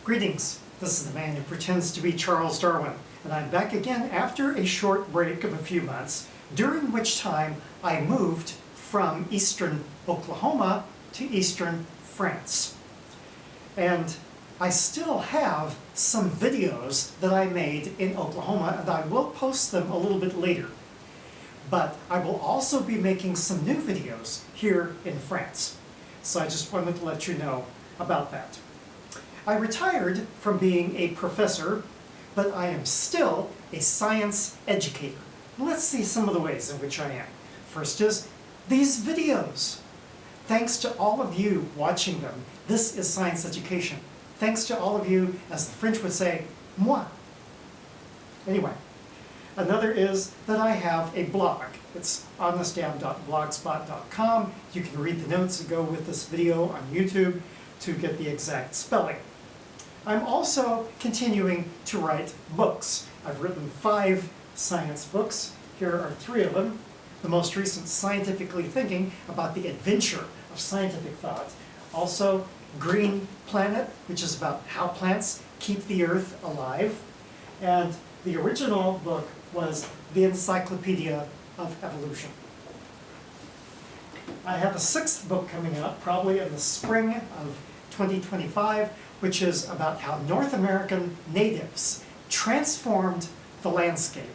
Greetings, this is the man who pretends to be Charles Darwin, and I'm back again after a short break of a few months, during which time I moved from eastern Oklahoma to eastern France. And I still have some videos that I made in Oklahoma, and I will post them a little bit later. But I will also be making some new videos here in France. So I just wanted to let you know about that. I retired from being a professor, but I am still a science educator. Let's see some of the ways in which I am. First is these videos. Thanks to all of you watching them, this is science education. Thanks to all of you, as the French would say, moi. Anyway, another is that I have a blog. It's honestdam.blogspot.com. You can read the notes that go with this video on YouTube to get the exact spelling. I'm also continuing to write books. I've written 5 science books. Here are 3 of them. The most recent, Scientifically Thinking, about the adventure of scientific thought. Also, Green Planet, which is about how plants keep the Earth alive. And the original book was The Encyclopedia of Evolution. I have a 6th book coming out, probably in the spring of 2025, which is about how North American natives transformed the landscape.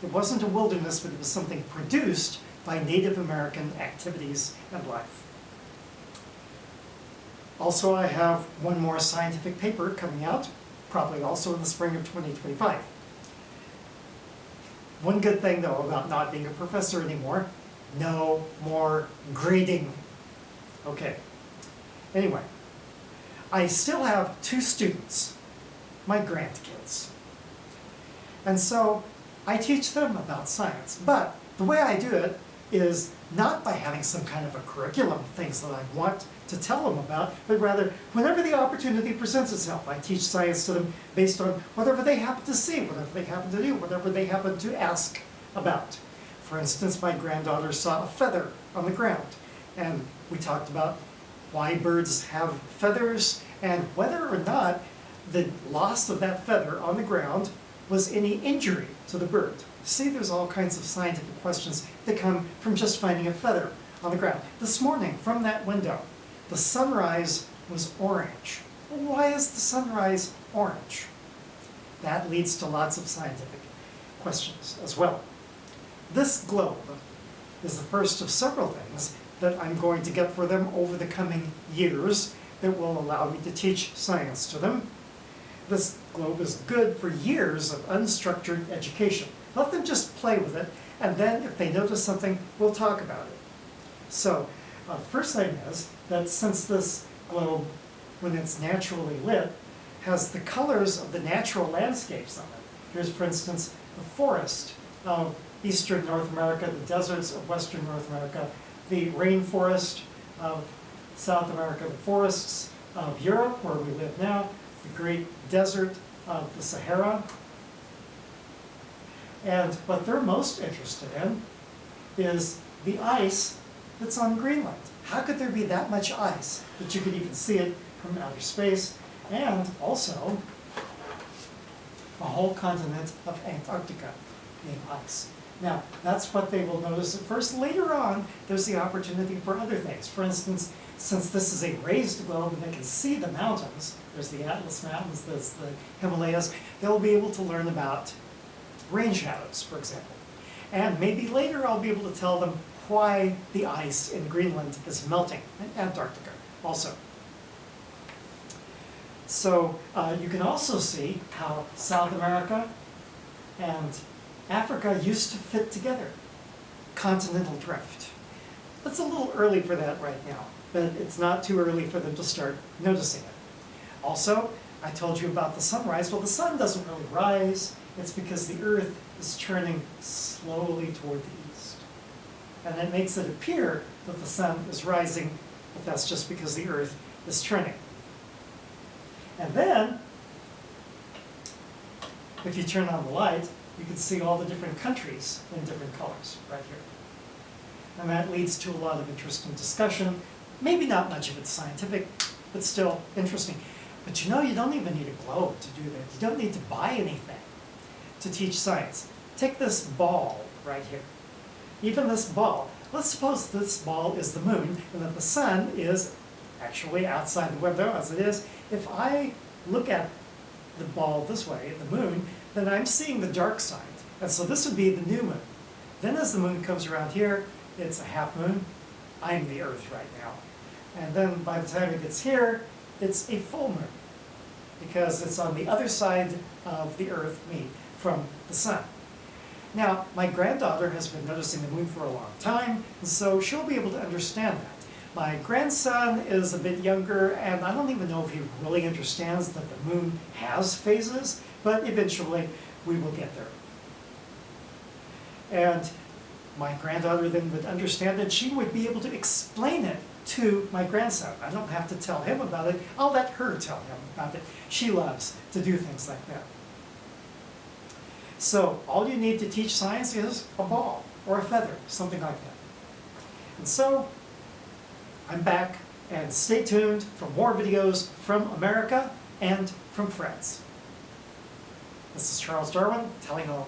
It wasn't a wilderness, but it was something produced by Native American activities and life. Also, I have one more scientific paper coming out, probably also in the spring of 2025. One good thing, though, about not being a professor anymore, no more grading. Okay. Anyway, I still have 2 students, my grandkids. And so I teach them about science. But the way I do it is not by having some kind of a curriculum of things that I want to tell them about, but rather, whenever the opportunity presents itself, I teach science to them based on whatever they happen to see, whatever they happen to do, whatever they happen to ask about. For instance, my granddaughter saw a feather on the ground, and we talked about why birds have feathers and whether or not the loss of that feather on the ground was any injury to the bird. See, there's all kinds of scientific questions that come from just finding a feather on the ground. This morning, from that window, the sunrise was orange. Why is the sunrise orange? That leads to lots of scientific questions as well. This globe is the first of several things that I'm going to get for them over the coming years that will allow me to teach science to them. This globe is good for years of unstructured education. Let them just play with it, and then if they notice something, we'll talk about it. So, the first thing is that since this globe, when it's naturally lit, has the colors of the natural landscapes on it. Here's, for instance, the forest of eastern North America, the deserts of western North America, the rainforest of South America, the forests of Europe, where we live now, the great desert of the Sahara. And what they're most interested in is the ice that's on Greenland. How could there be that much ice that you could even see it from outer space? And also, a whole continent of Antarctica being ice. Now, that's what they will notice at first. Later on, there's the opportunity for other things. For instance, since this is a raised globe and they can see the mountains, there's the Atlas Mountains, there's the Himalayas, they'll be able to learn about rain shadows, for example. And maybe later I'll be able to tell them why the ice in Greenland is melting, and Antarctica also. So you can also see how South America and Africa used to fit together. Continental drift. It's a little early for that right now, but it's not too early for them to start noticing it. Also, I told you about the sunrise. Well, the sun doesn't really rise. It's because the Earth is turning slowly toward the east. And it makes it appear that the sun is rising, but that's just because the Earth is turning. And then, if you turn on the light, you can see all the different countries in different colors right here. And that leads to a lot of interesting discussion. Maybe not much of it scientific, but still interesting. But you know, you don't even need a globe to do that. You don't need to buy anything to teach science. Take this ball right here. Even this ball. Let's suppose this ball is the moon and that the sun is actually outside the window as it is. If I look at the ball this way, the moon, then I'm seeing the dark side. And so this would be the new moon. Then as the moon comes around here, it's a half moon. I'm the Earth right now. And then by the time it gets here, it's a full moon, because it's on the other side of the Earth, me, from the sun. Now, my granddaughter has been noticing the moon for a long time, and so she'll be able to understand that. My grandson is a bit younger, and I don't even know if he really understands that the moon has phases, but eventually we will get there. And my granddaughter then would understand it. She would be able to explain it to my grandson. I don't have to tell him about it. I'll let her tell him about it. She loves to do things like that. So all you need to teach science is a ball or a feather, something like that. And so I'm back, and stay tuned for more videos from America and from France. This is Charles Darwin telling all.